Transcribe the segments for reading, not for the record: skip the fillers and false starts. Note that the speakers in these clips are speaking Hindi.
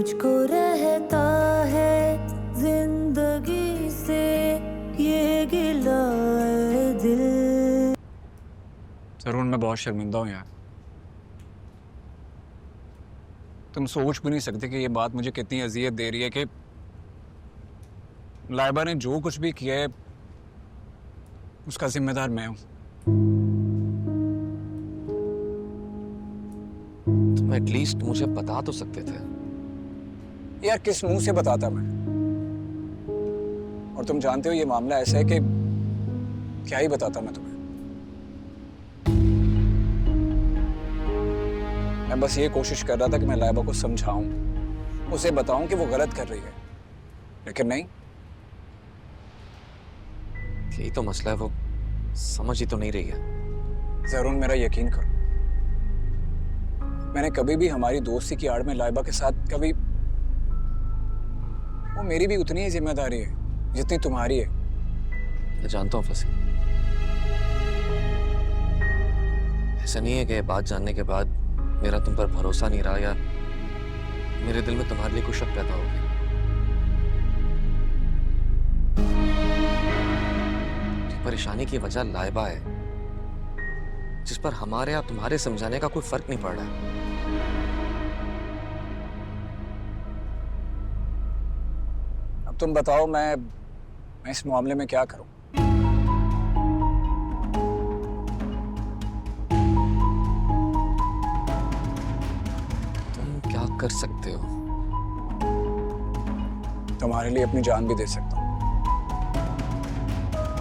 मुझको रहता है जिंदगी से ये गिला है दिल। तरुण, मैं बहुत शर्मिंदा हूँ यार। तुम सोच भी नहीं सकते कि ये बात मुझे कितनी अजियत दे रही है कि लाइबा ने जो कुछ भी किया है उसका जिम्मेदार मैं हूँ। तुम एटलीस्ट मुझे बता तो सकते थे। यार किस मुंह से बताता मैं? और तुम जानते हो ये मामला ऐसा है कि क्या ही बताता मैं तुम्हें। मैं बस ये कोशिश कर रहा था कि मैं लाइबा को समझाऊं, उसे बताऊं कि वो गलत कर रही है, लेकिन नहीं। यही तो मसला है, वो समझ ही तो नहीं रही है। जरूर, मेरा यकीन करो, मैंने कभी भी हमारी दोस्ती की आड़ में लाइबा के साथ कभी, वो मेरी भी उतनी ही जिम्मेदारी है जितनी तुम्हारी है। मैं जानता हूँ फसी, ऐसा नहीं है कि बात जानने के बाद मेरा तुम पर भरोसा नहीं रहा या मेरे दिल में तुम्हारे लिए कुछ शक पैदा हो गया। परेशानी की वजह लाइबा है, जिस पर हमारे या तुम्हारे समझाने का कोई फर्क नहीं पड़ रहा है। अब तुम बताओ, मैं इस मामले में क्या करूं? तुम क्या कर सकते हो? तुम्हारे लिए अपनी जान भी दे सकता हूं।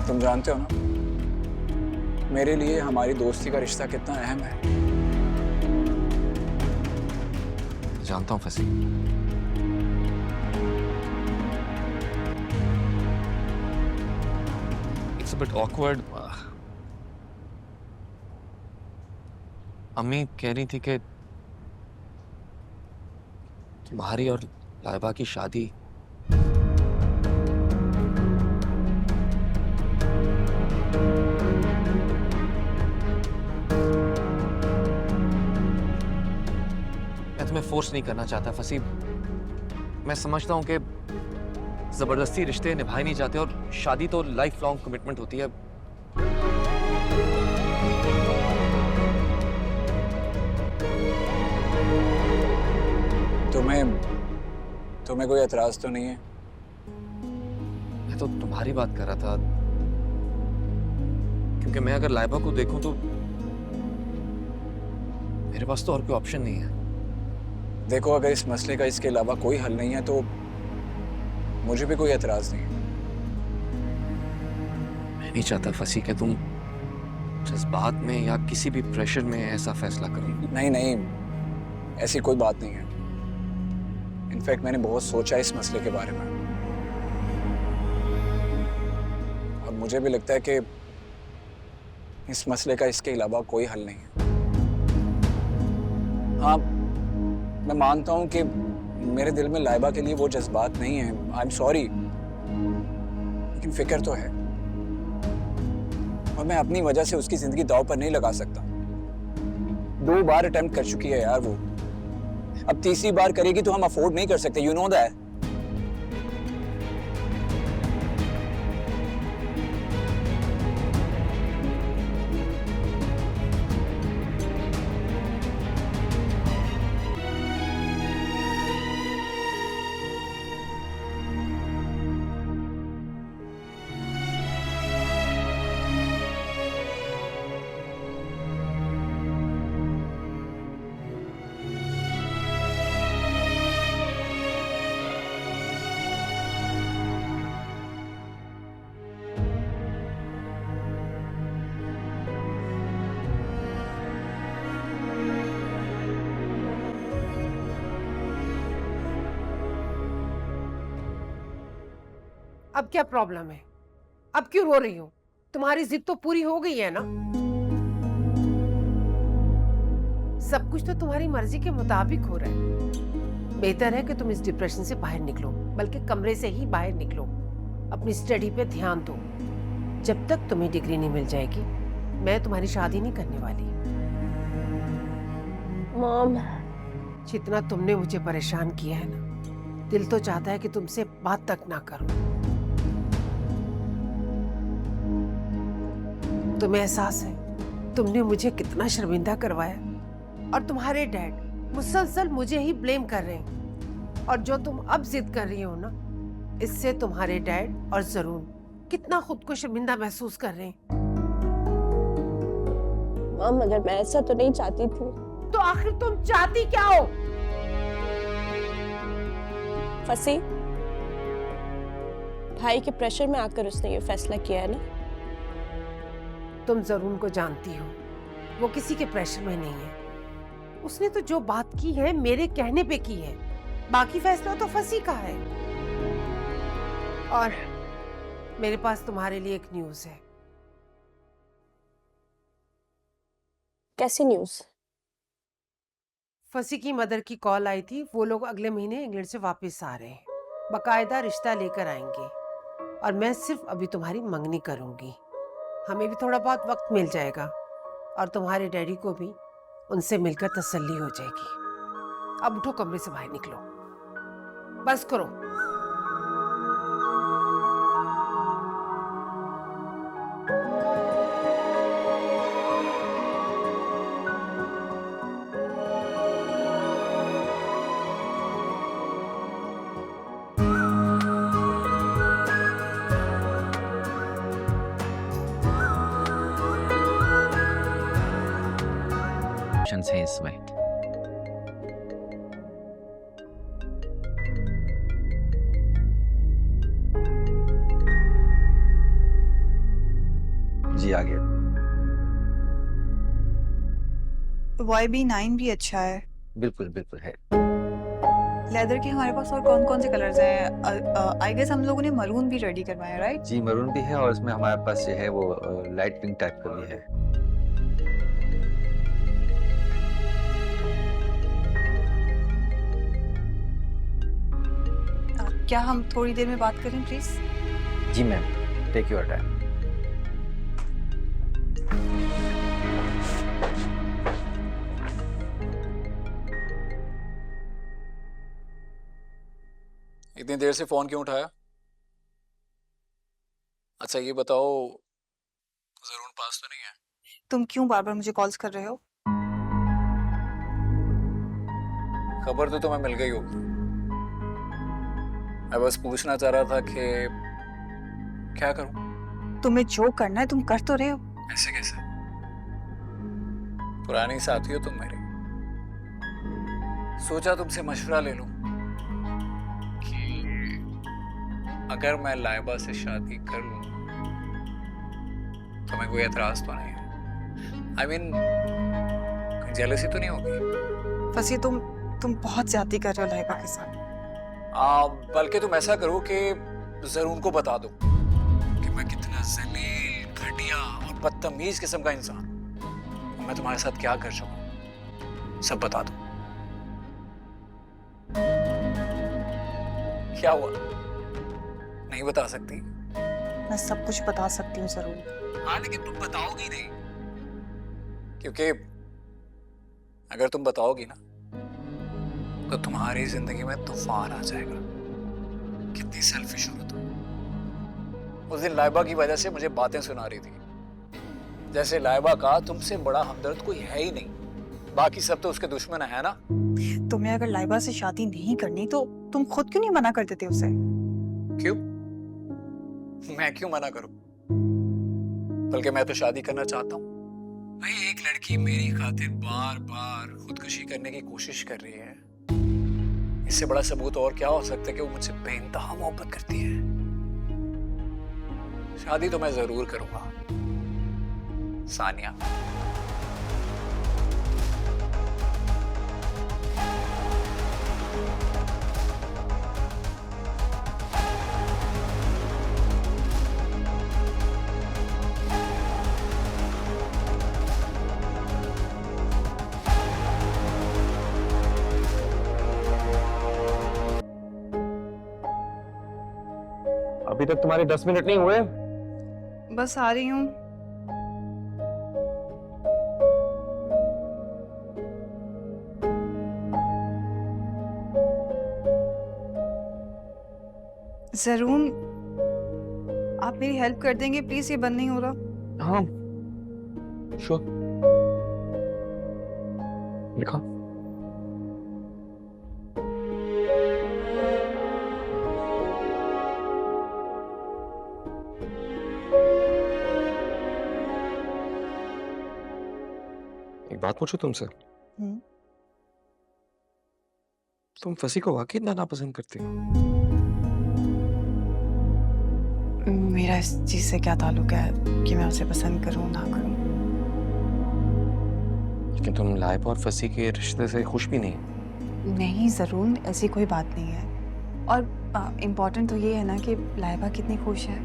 तुम जानते हो ना, मेरे लिए हमारी दोस्ती का रिश्ता कितना अहम है। जानता हूँ फसी, इट्स अ बिट ऑकवर्ड। अम्मी कह रही थी कि तुम्हारी और लाइबा की शादी मैं फोर्स नहीं करना चाहता फसी। मैं समझता हूं कि जबरदस्ती रिश्ते निभाए नहीं जाते और शादी तो लाइफ लॉन्ग कमिटमेंट होती है। तुम्हें कोई एतराज तो नहीं है? मैं तो तुम्हारी बात कर रहा था, क्योंकि मैं अगर लाइबा को देखूं तो मेरे पास तो और कोई ऑप्शन नहीं है। देखो, अगर इस मसले का इसके अलावा कोई हल नहीं है तो मुझे भी कोई एतराज नहीं है। मैं नहीं चाहता फसी कि तुम जज्बात में या किसी भी प्रेशर में ऐसा फैसला करो। नहीं नहीं, ऐसी कोई बात नहीं है। इनफैक्ट मैंने बहुत सोचा इस मसले के बारे में, और मुझे भी लगता है कि इस मसले का इसके अलावा कोई हल नहीं है। हाँ, मैं मानता हूं कि मेरे दिल में लाइबा के लिए वो जज्बात नहीं है, आई एम सॉरी, लेकिन फिक्र तो है, और मैं अपनी वजह से उसकी जिंदगी दांव पर नहीं लगा सकता। 2 बार अटेम्प्ट कर चुकी है यार वो, अब तीसरी बार करेगी तो हम अफोर्ड नहीं कर सकते, यू नो दैट। अब क्या प्रॉब्लम है? अब क्यों रो रही हो? तुम्हारी जिद तो पूरी हो गई है ना? सब कुछ तो तुम्हारी मर्जी के मुताबिक हो रहा है। बेहतर है कि तुम इस डिप्रेशन से बाहर निकलो, बल्कि कमरे से ही बाहर निकलो। अपनी स्टडी पे ध्यान दो। जब तक तुम्हें डिग्री नहीं मिल जाएगी, मैं तुम्हारी शादी नहीं करने वाली। मॉम, जितना तुमने मुझे परेशान किया है ना, दिल तो चाहता है कि तुमसे बात तक ना करूं। तुम्हें एहसास है तुमने मुझे कितना शर्मिंदा करवाया, और तुम्हारे डैड मुसलसल मुझे ही ब्लेम कर रहे हैं। और जो तुम अब जिद कर रही हो ना, इससे तुम्हारे डैड और जरून कितना खुद को शर्मिंदा महसूस कर रहे हैं। मम, मगर मैं ऐसा तो नहीं चाहती थी। तो आखिर तुम चाहती क्या हो? फंसी, भाई के प्रेशर में आकर उसने ये फैसला किया है ना। तुम जरून को जानती हो, वो किसी के प्रेशर में नहीं है। उसने तो जो बात की है मेरे कहने पे की है, बाकी फैसला तो फंसी का है। और मेरे पास तुम्हारे लिए एक न्यूज़ है। कैसी न्यूज़? फंसी की मदर की कॉल आई थी, वो लोग अगले महीने इंग्लैंड से वापस आ रहे हैं, बकायदा रिश्ता लेकर आएंगे, और मैं सिर्फ अभी तुम्हारी मंगनी करूंगी। हमें भी थोड़ा बहुत वक्त मिल जाएगा, और तुम्हारे डैडी को भी उनसे मिलकर तसल्ली हो जाएगी। अब उठो, कमरे से बाहर निकलो, बस करो। हैं इसमें। जी आ गया। YB9 भी अच्छा है। बिल्कुल बिल्कुल है। लेदर के हमारे पास और कौन कौन से कलर्स हैं? आई गेस हम लोगों ने मरून भी रेडी करवाया, राइट? जी मरून भी है, और इसमें हमारे पास जो है वो लाइट पिंक टाइप का भी है। क्या हम थोड़ी देर में बात करें प्लीज? जी मैम, टेक योर टाइम। इतनी देर से फोन क्यों उठाया? अच्छा ये बताओ, जरून पास तो नहीं है? तुम क्यों बार बार मुझे कॉल्स कर रहे हो? खबर तो तुम्हें मिल गई होगी। मैं बस पूछना चाह रहा था कि क्या करूं? तुम्हें जो करना है तुम कर तो रहे हो। ऐसे कैसे? पुरानी साथी हो तुम मेरी। सोचा तुमसे मशवरा ले लूं कि अगर मैं लाइबा से शादी कर लूं तो मैं कोई एतराज तो नहीं है। I mean, जेलसी तो नहीं होगी? फंसी, तुम बहुत ज्यादती कर रहे हो लाइबा के साथ। बल्कि तुम ऐसा करो कि जरून को बता दो कि मैं कितना जलील, घटिया और बदतमीज किस्म का इंसान हूं। मैं तुम्हारे साथ क्या कर सकूं, सब बता दो। क्या हुआ, नहीं बता सकती? मैं सब कुछ बता सकती हूँ जरूर। हाँ, लेकिन तुम बताओगी नहीं, क्योंकि अगर तुम बताओगी ना तो तुम्हारी जिंदगी में तूफान आ जाएगा। कितनी सेल्फिश हो तुम। उस दिन लाइबा की वजह से मुझे बातें सुना रही थी, जैसे लाइबा का तुमसे बड़ा हमदर्द कोई है ही नहीं। बाकी सब तो उसके दुश्मन है ना। तुम्हें अगर लाइबा से शादी नहीं करनी तो तुम खुद क्यों नहीं मना कर देते उसे? क्यों? मैं क्यों मना करूं? बल्कि मैं तो शादी करना चाहता हूं। भाई, एक लड़की मेरी खातिर बार बार खुदकुशी करने की कोशिश कर रही है। इससे बड़ा सबूत और क्या हो सकता है कि वो मुझसे बेइंतहा मोहब्बत करती है। शादी तो मैं जरूर करूंगा सानिया। अभी तक तुम्हारे 10 मिनट नहीं हुए? बस आ रही हूँ। जरून, आप मेरी हेल्प कर देंगे प्लीज, ये बंद नहीं हो रहा। हाँ श्योर, लिखा। एक बात पूछूं तुमसे, तुम फसी को वाकई इतना नापसंद करती हो? मेरा इस चीज से क्या ताल्लुक है कि मैं उसे पसंद करूं ना करूं? लेकिन तुम लाइबा और फसी के रिश्ते से खुश भी नहीं। नहीं जरून, ऐसी कोई बात नहीं है। और इम्पोर्टेंट तो ये है ना कि लाइबा कितनी खुश है,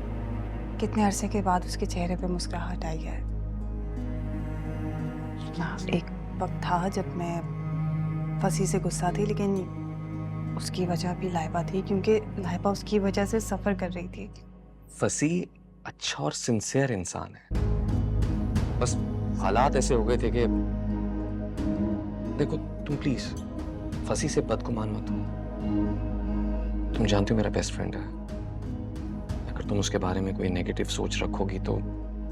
कितने अरसे के बाद उसके चेहरे पे मुस्कुराहट आई है। हाँ, एक वक्त था जब मैं फसी से गुस्सा थी, लेकिन उसकी वजह भी लाइबा थी, क्योंकि लाइबा उसकी वजह से सफ़र कर रही थी। फसी अच्छा और सिंसियर इंसान है, बस हालात ऐसे हो गए थे कि देखो तुम प्लीज फसी से बदगुमान मत हो। तुम जानती हो मेरा बेस्ट फ्रेंड है, अगर तुम उसके बारे में कोई नेगेटिव सोच रखोगी तो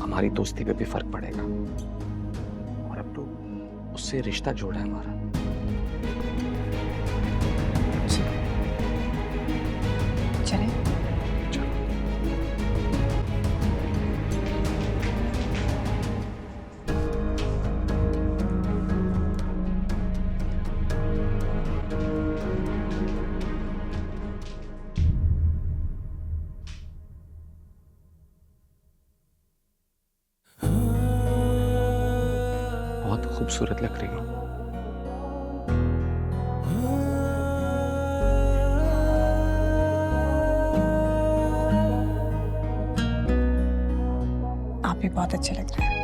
हमारी दोस्ती पे भी फर्क पड़ेगा। और अब तो उससे रिश्ता जोड़ा है हमारा। चले? बहुत खूबसूरत लग रही हो। आप भी बहुत अच्छे लग रहे हैं।